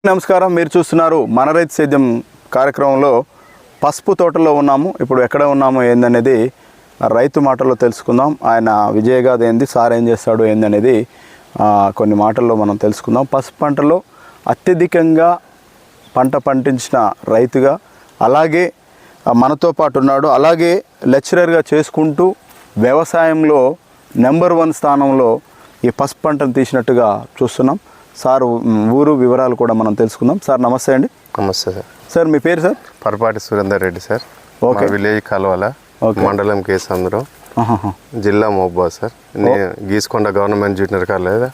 నమస్కారం, మీరు చూస్తున్నారు మన రైతు సేద్యం కార్యక్రమంలో పసుపు తోటలో ఉన్నాము. ఇప్పుడు ఎక్కడ ఉన్నాము ఏందనేది రైతు మాటల్లో తెలుసుకుందాం. ఆయన విజయగాథ ఏంది, సార్ ఏం చేస్తాడు ఏందనేది కొన్ని మాటల్లో మనం తెలుసుకుందాం. పసుపు పంటలో అత్యధికంగా పంట పండించిన రైతుగా, అలాగే మనతో పాటు ఉన్నాడు, అలాగే లెక్చరర్గా చేసుకుంటూ వ్యవసాయంలో నెంబర్ 1 స్థానంలో ఈ పసుపు పంటను తీసినట్టుగా చూస్తున్నాం. సార్ ఊరు వివరాలు కూడా మనం తెలుసుకుందాం. సార్ నమస్తే అండి. నమస్తే సార్. సార్ మీ పేరు sir? Parapati Surender Reddy sir. Okay. Village Kalavala, మండలం కేసంద్రం, జిల్లా మహబూబాబాద్ సార్. నేను Geesukonda government junior college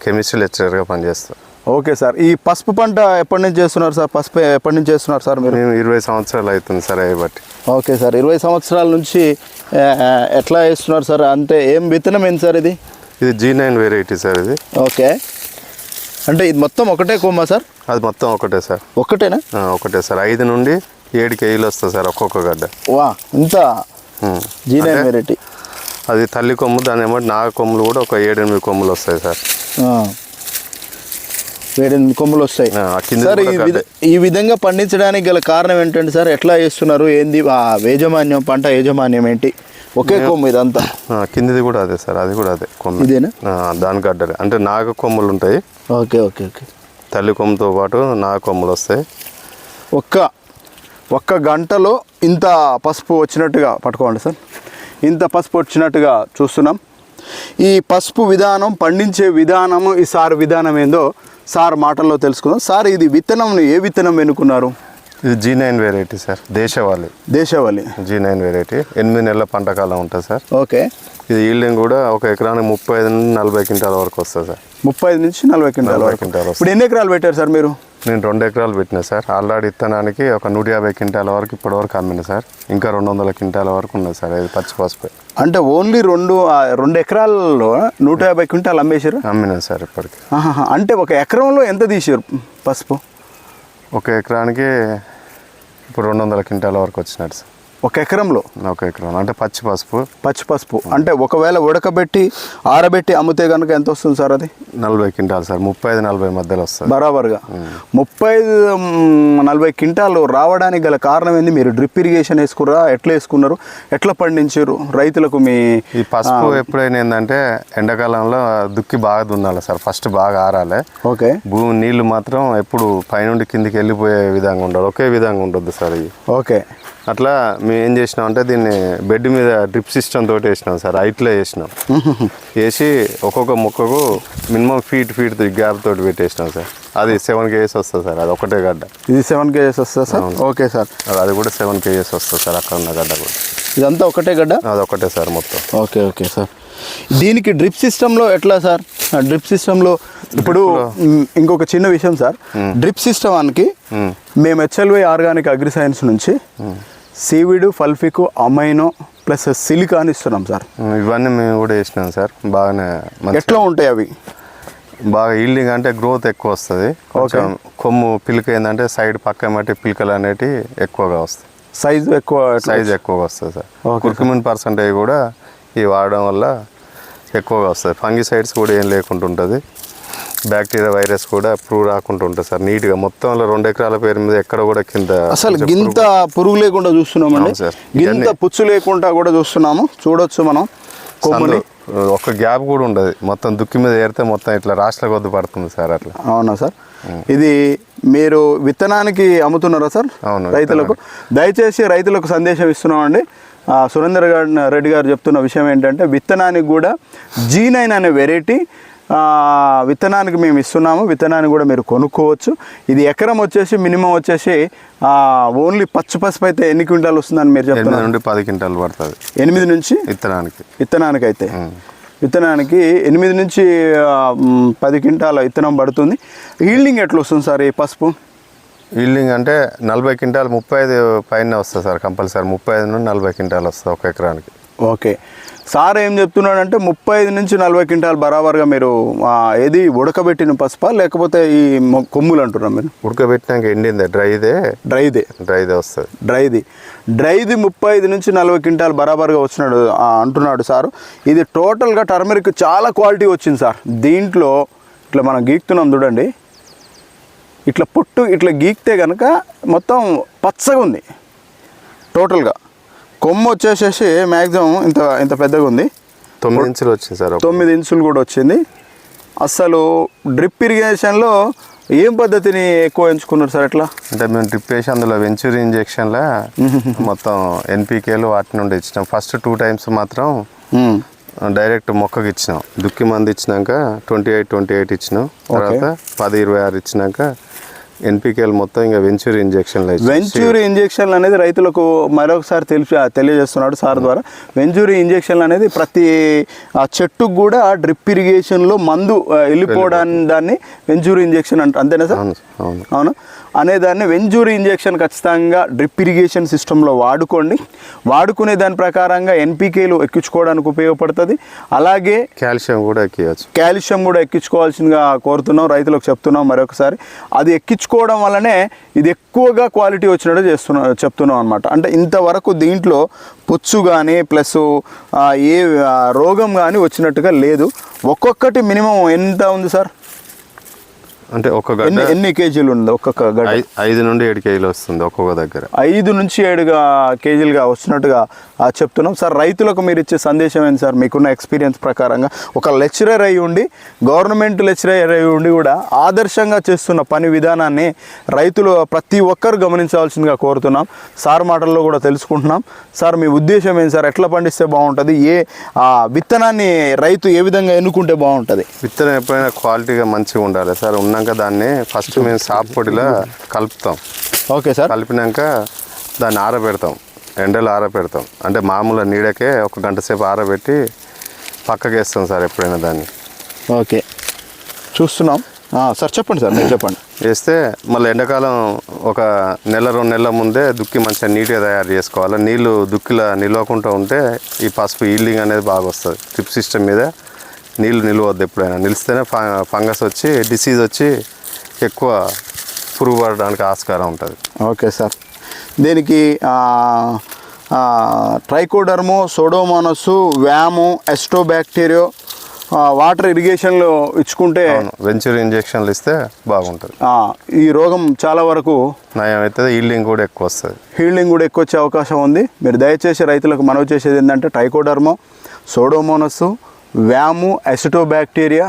chemistry లెక్చరర్గా పనిచేస్తాను. Okay sir. ఈ పసుపు పంట ఎప్పటి నుంచి చేస్తున్నారు సార్? పసుపు ఎప్పటి నుంచి చేస్తున్నారు సార్ మీరు? మేము 20 సంవత్సరాలు అవుతుంది సార్ అయ్యబట్టి. ఓకే సార్, 20 సంవత్సరాల నుంచి ఎట్లా వేస్తున్నారు సార్? అంటే ఏం విత్తనం ఏంటి సార్ ఇది? ఇది G9 వెరైటీ సార్. ఇది ఓకే. అంటే ఇది మొత్తం ఒకటే కొమ్మ సార్? అది మొత్తం ఒకటే సార్. ఒకటేనా? ఒకటే సార్. 5 నుండి 7 కేజీలు వస్తుంది సార్ ఒక్కొక్క గడ్డ. వా, ఇంత G9 వెరైటీ. అది తల్లి కొమ్ము, దాని ఏమంటే నాగ కొమ్ములు కూడా ఒక 7-8 కొమ్ములు వస్తాయి సార్. 7-8 కొమ్ములు వస్తాయి సార్. ఈ విధంగా పండించడానికి గల కారణం ఏంటంటే సార్, ఎట్లా చేస్తున్నారు, ఏంది యాజమాన్యం, పంట యాజమాన్యం ఏంటి? ఒకే కొమ్ము ఇదంతా? కిందిది కూడా అదే సార్. అది కూడా అదే కొమ్ము. ఇదేనా? దాని గడ్డలే, అంటే నాగ కొమ్ములు ఉంటాయి. Okay okay okay. తల్లి కొమ్ముతో పాటు నాగ కొమ్ములు వస్తాయి. ఒక్క గంటలో ఇంత పసుపు వచ్చినట్టుగా పట్టుకోండి సార్. ఇంత పసుపు వచ్చినట్టుగా చూస్తున్నాం. ఈ పసుపు విధానం, పండించే విధానము, ఈ సార్ విధానం ఏందో సార్ మాటల్లో తెలుసుకుందాం. సార్, ఇది విత్తనం ఏ విత్తనం ఎన్నుకున్నారు? ఇది G9 వెరైటీ సార్. దేశవాళీ G9 వెరైటీ. 8 నెలల పంట కాలం ఉంటుంది సార్. ఓకే. ఇది ఈల్డింగ్ కూడా ఒక ఎకరానికి 35 నుండి 40 క్వింటాల వరకు వస్తుంది సార్. 35 నుంచి 40 క్వింటాల వరకు. ఇప్పుడు ఎన్ని ఎకరాలు పెట్టారు సార్ మీరు? నేను 2 ఎకరాలు పెట్టినా సార్. ఆల్రెడీ ఇత్తనానికి ఒక 150 క్వింటాల వరకు ఇప్పటి వరకు అమ్మిన సార్. ఇంకా 200 క్వింటాల వరకు ఉన్నది సార్. ఇది పచ్చి పసుపు. అంటే ఓన్లీ 2 ఎకరాల్లో 150 క్వింటాలు అమ్మేశారు? అమ్మినా సార్ ఇప్పటికి. అంటే ఒక ఎకరంలో ఎంత తీసారు పసుపు? ఒక ఎకరానికి ఇప్పుడు 200 క్వింటాల వరకు వచ్చినట్టు సార్. ఒక ఎకరంలో? ఒక ఎకరం అంటే పచ్చి పసుపు. అంటే ఒకవేళ ఉడకబెట్టి ఆరబెట్టి అమ్మితే కనుక ఎంత వస్తుంది సార్? అది 40 క్వింటాలు సార్. 35-40 మధ్యలో వస్తుంది బరాబర్గా. 35-40 క్వింటాలు రావడానికి గల కారణం ఏంది? మీరు డ్రిప్ ఇరిగేషన్ వేసుకున్నారా, ఎట్లా వేసుకున్నారు, ఎట్లా పండించారు రైతులకు? మీ ఈ పసుపు ఎప్పుడైనా ఏంటంటే ఎండాకాలంలో దుక్కి బాగా దున్నాలి సార్. ఫస్ట్ బాగా ఆరాలి. ఓకే. భూమి నీళ్లు మాత్రం ఎప్పుడు పైనుండి కిందికి వెళ్ళిపోయే విధంగా ఉండాలి. ఒకే విధంగా ఉండొద్దు సార్ ఇది. ఓకే. అట్లా మేము ఏం చేసినాం అంటే దీన్ని బెడ్ మీద డ్రిప్ సిస్టమ్ తోటి వేసినాం సార్. హైట్లో వేసినాం. వేసి ఒక్కొక్క మొక్కకు మినిమం ఫీట్ గ్యాప్ తోటి పెట్టేసినాం సార్. అది 7 kgs వస్తుంది సార్. అది ఒకటే గడ్డ. ఇది 7 kgs వస్తుంది సార్? Okay sir. అది కూడా 7 kgs వస్తుంది సార్. అక్కడ ఉన్న గడ్డ కూడా. ఇదంతా ఒకటే గడ్డ? అది ఒకటే సార్ మొత్తం. Okay okay sir. దీనికి డ్రిప్ సిస్టంలో ఎట్లా సార్? డ్రిప్ సిస్టంలో ఇప్పుడు ఇంకొక చిన్న విషయం సార్. డ్రిప్ సిస్టమానికి మేము HLY ఆర్గానిక్ అగ్రి సైన్స్ నుంచి సీవిడ్, ఫల్ఫిక్, అమైనో ప్లస్ సిలికాన్ ఇస్తున్నాం సార్. ఇవన్నీ మేము కూడా వేసినాం సార్. బాగానే. ఎట్లా ఉంటాయి అవి? బాగా ఈల్డింగ్ అంటే గ్రోత్ ఎక్కువ వస్తుంది. కొంచెం కొమ్ము పిలక ఏంటంటే సైడ్ పక్క మట్టి పిలకలు అనేటివి ఎక్కువగా వస్తాయి. సైజు ఎక్కువగా వస్తుంది సార్. కుర్కుమిన్ పర్సెంటేజ్ కూడా ఇవి వాడడం వల్ల ఎక్కువగా వస్తుంది. ఫంగిసైడ్స్ కూడా ఏం లేకుండా ఉంటుంది. బ్యాక్టీరియా, వైరస్ కూడా ప్రూవ్ రాకుండా ఉంటుంది సార్. నీట్గా మొత్తంలో 2 ఎకరాల పేరు మీద ఎక్కడ కూడా కింద అసలు గింత పురుగు లేకుండా చూస్తున్నామండి. గింత పుచ్చు లేకుండా కూడా చూస్తున్నాము. చూడొచ్చు మనం. కొమ్ముని ఒక గ్యాప్ కూడా ఉండదు. మొత్తం దుక్కి మీద ఏరితే మొత్తం ఇట్లా రాష్ట్ర కొద్ది పడుతుంది సార్. అట్లా. అవునా సార్? ఇది మీరు విత్తనానికి అమ్ముతున్నారా సార్? అవును. రైతులకు దయచేసి రైతులకు సందేశం ఇస్తున్నామండి. సురేందర్ రెడ్డి గారు చెప్తున్న విషయం ఏంటంటే, విత్తనానికి కూడా G9 అనే వెరైటీ విత్తనానికి మేము ఇస్తున్నాము. విత్తనాన్ని కూడా మీరు కొనుక్కోవచ్చు. ఇది ఎకరం వచ్చేసి మినిమం వచ్చేసి ఓన్లీ పసుపు అయితే ఎన్ని క్వింటాలు వస్తుందని మీరు చెప్తున్నారు? 8 నుండి 10 క్వింటాలు పడుతుంది. 8 నుంచి విత్తనానికి అయితే 8 నుంచి 10 క్వింటాల విత్తనం పడుతుంది. ఈల్డింగ్ ఎట్లా వస్తుంది సార్ ఈ పసుపు? ఈల్డింగ్ అంటే 40 క్వింటాలు 35 పైన వస్తుంది సార్. కంపల్సరీ 35 నుండి 40 క్వింటాలు వస్తుంది ఒక ఎకరానికి. ఓకే. సార్ ఏం చెప్తున్నాడంటే 35 నుంచి 40 క్వింటాలు బరాబర్గా మీరు ఏది ఉడకబెట్టిన పసుపా లేకపోతే ఈ కొమ్ములు అంటున్నాం మీరు? ఉడకబెట్టినాక ఎండిందే డ్రైదే వస్తుంది. డ్రైది 35 నుంచి 40 క్వింటాలు బరాబర్గా వచ్చినాడు అంటున్నాడు సారు. ఇది టోటల్గా టర్మరిక్ చాలా క్వాలిటీ వచ్చింది సార్. దీంట్లో ఇట్లా మనం గీక్తున్నాం చూడండి. ఇట్లా పొట్టు ఇట్లా గీకితే కనుక మొత్తం పచ్చగా ఉంది టోటల్గా. కొమ్ము వచ్చేసేసి మ్యాక్సిమం ఇంత ఇంత పెద్దగా ఉంది. 9 ఇంచులు వచ్చింది సార్. 9 ఇంచులు కూడా వచ్చింది. అసలు డ్రిప్ ఇరిగేషన్లో ఏం పద్ధతిని ఎక్కువ ఎంచుకున్నారు సార్? ఎట్లా అంటే మేము డ్రిప్ వేసి అందులో వెంచూరీ ఇంజెక్షన్లో మొత్తం ఎన్పికేలు వాటి నుండి ఇచ్చినాం. ఫస్ట్ 2 టైమ్స్ మాత్రం డైరెక్ట్ మొక్కకి ఇచ్చినాం. దుక్కి మంది ఇచ్చినాక 28 ఇచ్చినాం. తర్వాత 10-26 ఇచ్చినాక ఎన్పికేలు మొత్తం ఇంకా వెంచూరీ ఇంజెక్షన్లు. వెంచూరీ ఇంజెక్షన్లు అనేది రైతులకు మరొకసారి తెలియజేస్తున్నాడు సార్ ద్వారా. వెంచూరీ ఇంజెక్షన్లు అనేది ప్రతి చెట్టుకు కూడా డ్రిప్ ఇరిగేషన్లో మందు వెళ్ళిపోవడాన్ని దాన్ని వెంచూరీ ఇంజెక్షన్ అంతేనా సార్? అవును అనేదాన్ని వెంచూరీ ఇంజెక్షన్ ఖచ్చితంగా డ్రిప్ ఇరిగేషన్ సిస్టంలో వాడుకోండి. వాడుకునే దాని ప్రకారంగా ఎన్పికేలు ఎక్కించుకోవడానికి ఉపయోగపడుతుంది. అలాగే కాల్షియం కూడా ఎక్కించుకోవాల్సిందిగా కోరుతున్నాం, రైతులకు చెప్తున్నాం మరొకసారి. అది ఎక్కించుకోవడం వల్లనే ఇది ఎక్కువగా క్వాలిటీ వచ్చినట్టు చెప్తున్నాం అనమాట. అంటే ఇంతవరకు దీంట్లో పుచ్చు కానీ ప్లస్ ఏ రోగం కానీ వచ్చినట్టుగా లేదు. ఒక్కొక్కటి మినిమం ఎంత ఉంది సార్? అంటే ఒక గడ్డ ఎన్ని కేజీలు ఉంది ఒక్కొక్క గడ్డ? 5 నుండి 7 కేజీలు వస్తుంది ఒక్కొక్క దగ్గర. 5 నుంచి 7 కేజీలుగా వస్తున్నట్టుగా చెప్తున్నాం సార్. రైతులకు మీరు ఇచ్చే సందేశం ఏంటి సార్? మీకున్న ఎక్స్పీరియన్స్ ప్రకారంగా ఒక లెక్చరర్ అయి ఉండి, గవర్నమెంట్ లెక్చరర్ అయి ఉండి కూడా ఆదర్శంగా చేస్తున్న పని విధానాన్ని రైతులు ప్రతి ఒక్కరు గమనించాల్సిందిగా కోరుతున్నాం. సార్ మాటల్లో కూడా తెలుసుకుంటున్నాం. సార్ మీ ఉద్దేశం ఏంటి సార్? ఎట్లా పండిస్తే బాగుంటుంది? ఏ విత్తనాన్ని రైతు ఏ విధంగా ఎన్నుకుంటే బాగుంటుంది? విత్తనం ఎప్పుడైనా క్వాలిటీగా మంచిగా ఉండాలి సార్. దాన్ని ఫస్ట్ మేము సాప్ పొడిలో కలుపుతాం. Okay sir. కలిపినాక దాన్ని ఆరబెడతాం, ఎండలో ఆరబెడతాం. అంటే మామూలు నీడకే 1 గంట సేపు ఆరబెట్టి పక్కకి వేస్తాం సార్ ఎప్పుడైనా దాన్ని. ఓకే చూస్తున్నాం సార్. చెప్పండి సార్, మీరు చెప్పండి. వేస్తే మళ్ళీ ఎండాకాలం ఒక 1-2 నెలల ముందే దుక్కి మంచిగా నీట్గా తయారు చేసుకోవాలి. నీళ్ళు దుక్కిలో నిలవకుండా ఉంటే ఈ పసుపు ఈల్డింగ్ అనేది బాగా వస్తుంది. డ్రిప్ సిస్టమ్ మీద నీళ్ళు నిలవద్దు. ఎప్పుడైనా నిలిస్తేనే ఫంగస్ వచ్చి డిసీజ్ వచ్చి ఎక్కువ పురుగు పడడానికి ఆస్కారం ఉంటుంది. Okay sir. దీనికి ట్రైకోడర్మో, సోడోమోనస్, వ్యాము, ఎస్టోబ్యాక్టీరియో వాటర్ ఇరిగేషన్లో ఇచ్చుకుంటే, వెంచూరీ ఇంజెక్షన్లు ఇస్తే బాగుంటుంది. ఈ రోగం చాలా వరకు నయం అవుతుంది. హీల్డింగ్ కూడా ఎక్కువ వస్తుంది. హీల్డింగ్ కూడా ఎక్కువ వచ్చే అవకాశం ఉంది. మీరు దయచేసి రైతులకు మనవి చేసేది ఏంటంటే ట్రైకోడర్మో, సోడోమోనస్, వ్యాము, ఎసిటోబ్యాక్టీరియా,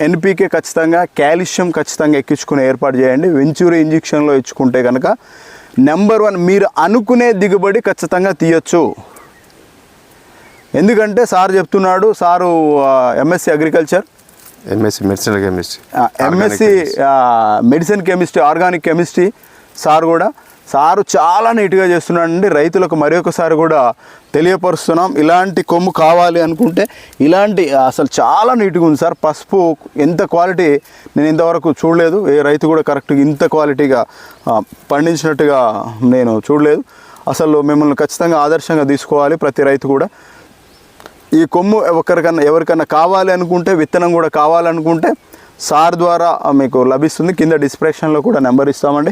ఎన్పికే ఖచ్చితంగా, కాల్షియం ఖచ్చితంగా ఎక్కించుకుని ఏర్పాటు చేయండి. వెంచూరీ ఇంజెక్షన్లో ఇచ్చుకుంటే కనుక నెంబర్ 1 మీరు అనుకునే దిగుబడి ఖచ్చితంగా తీయచ్చు. ఎందుకంటే సార్ చెప్తున్నాడు, sir MSc agriculture, MSc medicinal chemistry, MSc medicine chemistry, organic chemistry sir కూడా. సారు చాలా నీట్గా చేస్తున్నాడండి. రైతులకు మరొకసారి కూడా తెలియపరుస్తున్నాం. ఇలాంటి కొమ్ము కావాలి అనుకుంటే ఇలాంటి అసలు చాలా నీట్గా ఉంది సార్. పసుపు ఎంత క్వాలిటీ నేను ఇంతవరకు చూడలేదు. ఏ రైతు కూడా కరెక్ట్గా ఇంత క్వాలిటీగా పండించినట్టుగా నేను చూడలేదు. అసలు మిమ్మల్ని ఖచ్చితంగా ఆదర్శంగా తీసుకోవాలి ప్రతి రైతు కూడా. ఈ కొమ్ము ఎవరికన్నా కావాలి అనుకుంటే, విత్తనం కూడా కావాలనుకుంటే సార్ ద్వారా మీకు లభిస్తుంది. కింద డిస్క్రిప్షన్లో కూడా నెంబర్ ఇస్తామండి.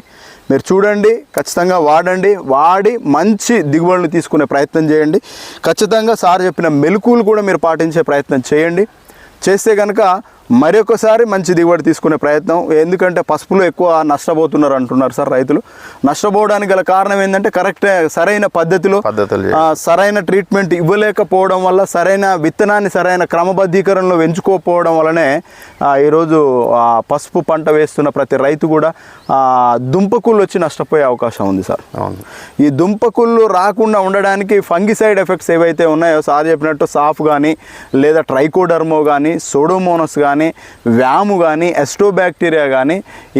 మీరు చూడండి, ఖచ్చితంగా వాడండి. వాడి మంచి దిగుబడులు తీసుకునే ప్రయత్నం చేయండి. ఖచ్చితంగా సార్ చెప్పిన మెలకువలు కూడా మీరు పాటించే ప్రయత్నం చేయండి. చేస్తే కనుక మరొకసారి మంచి దిగుబడి తీసుకునే ప్రయత్నం. ఎందుకంటే పసుపులో ఎక్కువ నష్టపోతున్నారు అంటున్నారు సార్ రైతులు. నష్టపోవడానికి గల కారణం ఏంటంటే కరెక్ట్ సరైన పద్ధతులు సరైన ట్రీట్మెంట్ ఇవ్వలేకపోవడం వల్ల, సరైన విత్తనాన్ని సరైన క్రమబద్ధీకరణలో పెంచుకోకపోవడం వల్లనే ఈరోజు పసుపు పంట వేస్తున్న ప్రతి రైతు కూడా దుంపకుళ్ళు వచ్చి నష్టపోయే అవకాశం ఉంది సార్. ఈ దుంపకుళ్ళు రాకుండా ఉండడానికి ఫంగిసైడ్ ఎఫెక్ట్స్ ఏవైతే ఉన్నాయో సార్ చెప్పినట్టు సాఫ్ కానీ, లేదా ట్రైకోడర్మో కానీ, సోడోమోనస్ కానీ, వ్యాము కానీ, ఎస్టోబ్యాక్టీరియా కానీ,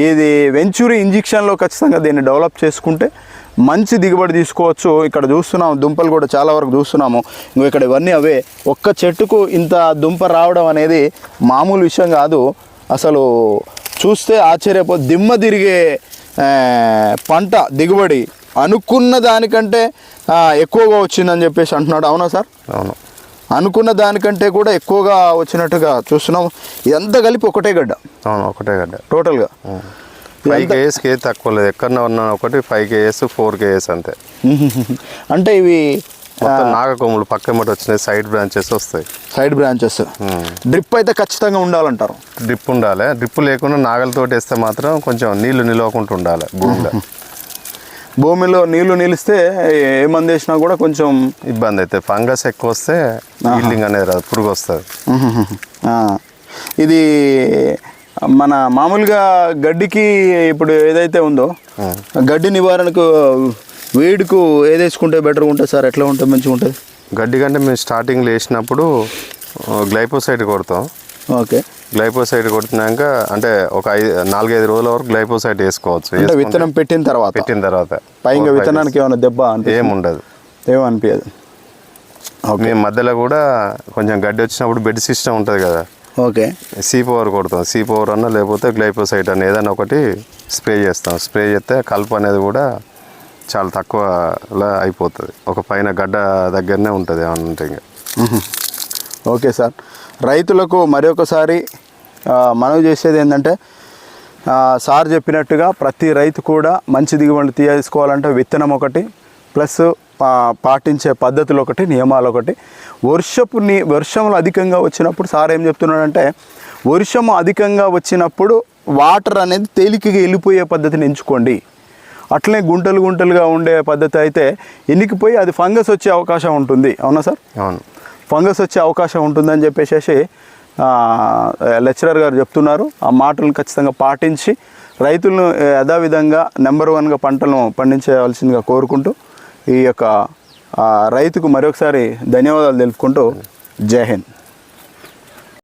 ఇది వెంచూరీ ఇంజెక్షన్లో ఖచ్చితంగా దీన్ని డెవలప్ చేసుకుంటే మంచి దిగుబడి తీసుకోవచ్చు. ఇక్కడ చూస్తున్నాము దుంపలు కూడా చాలా వరకు చూస్తున్నాము. ఇంకో ఇక్కడ ఇవన్నీ అవే. ఒక్క చెట్టుకు ఇంత దుంప రావడం అనేది మామూలు విషయం కాదు. అసలు చూస్తే దిమ్మ తిరిగే పంట దిగుబడి అనుకున్న దానికంటే ఎక్కువగా వచ్చిందని చెప్పేసి అంటున్నాడు. అవునా సార్? అవును, అనుకున్న దానికంటే కూడా ఎక్కువగా వచ్చినట్టుగా చూస్తున్నాం. ఇదంతా కలిపి ఒకటే గడ్డ. అవును, ఒకటే గడ్డ టోటల్గా 5 kgs తక్కువ లేదు. ఎక్కడన్నా ఉన్నా ఒకటి 5 kgs 4 kgs అంతే. అంటే ఇవి మొత్తం నాగ కొమ్ములు పక్క ఎమ్మటి వచ్చినాయి, సైడ్ బ్రాంచెస్ వస్తాయి. Side branches. డ్రిప్ అయితే ఖచ్చితంగా ఉండాలంటారు. డ్రిప్ ఉండాలి. డ్రిప్ లేకుండా నాగలతో వేస్తే మాత్రం కొంచెం నీళ్లు నిలవకుండా ఉండాలి భూమిలో. భూమిలో నీళ్లు నిలిస్తే ఏ మంది వేసినా కూడా కొంచెం ఇబ్బంది అయితే ఫంగస్ ఎక్కువ వస్తే ఈల్డింగ్ అనేది రాదు, పురుగు వస్తుంది. ఇది మన మామూలుగా గడ్డికి ఇప్పుడు ఏదైతే ఉందో గడ్డి నివారణకు వేడుకు ఏది వేసుకుంటే బెటర్గా ఉంటుంది సార్? ఎట్లా ఉంటుంది మంచిగా ఉంటుంది? గడ్డి కంటే మేము స్టార్టింగ్లో వేసినప్పుడు గ్లైపోసైడ్ కొడతాం. ఓకే. గ్లైపోసైడ్ కొట్టినాక అంటే ఒక 4-5 రోజుల వరకు గ్లైపోసైడ్ వేసుకోవచ్చు. విత్తనం పెట్టిన తర్వాత పైగా విత్తనానికి ఏమైనా దెబ్బ ఏముండదు, ఏమనిపించదు. మేము మధ్యలో కూడా కొంచెం గడ్డి వచ్చినప్పుడు బెడ్ సిస్టమ్ ఉంటుంది కదా, ఓకే, C4 కొడతాం. C4 అన్న లేకపోతే గ్లైపోసైడ్ అన్న ఏదైనా ఒకటి స్ప్రే చేస్తాం. స్ప్రే చేస్తే కలుపు అనేది కూడా చాలా తక్కువలా అయిపోతుంది. ఒక పైన గడ్డ దగ్గరనే ఉంటుంది ఏమన్నా ఇంకా. ఓకే సార్, రైతులకు మరొకసారి మనవి చేసేది ఏంటంటే సార్ చెప్పినట్టుగా ప్రతి రైతు కూడా మంచి దిగుబడి తీసుకోవాలంటే విత్తనం ఒకటి, ప్లస్ పాటించే పద్ధతులు ఒకటి, నియమాలు ఒకటి. వర్షములు అధికంగా వచ్చినప్పుడు సార్ ఏం చెప్తున్నాడంటే వర్షము అధికంగా వచ్చినప్పుడు వాటర్ అనేది తేలికగా వెళ్ళిపోయే పద్ధతిని ఎంచుకోండి. అట్లనే గుంటలుగా ఉండే పద్ధతి అయితే ఎన్నికిపోయి అది ఫంగస్ వచ్చే అవకాశం ఉంటుంది. అవునా సార్? అవును, ఫంగస్ వచ్చే అవకాశం ఉంటుందని చెప్పేసి లెక్చరర్ గారు చెప్తున్నారు. ఆ మాటలను ఖచ్చితంగా పాటించి రైతులను యథావిధంగా నెంబర్ 1గా పంటలను పండించవలసిందిగా కోరుకుంటూ ఈ యొక్క రైతుకు మరొకసారి ధన్యవాదాలు తెలుపుకుంటూ జై హింద్.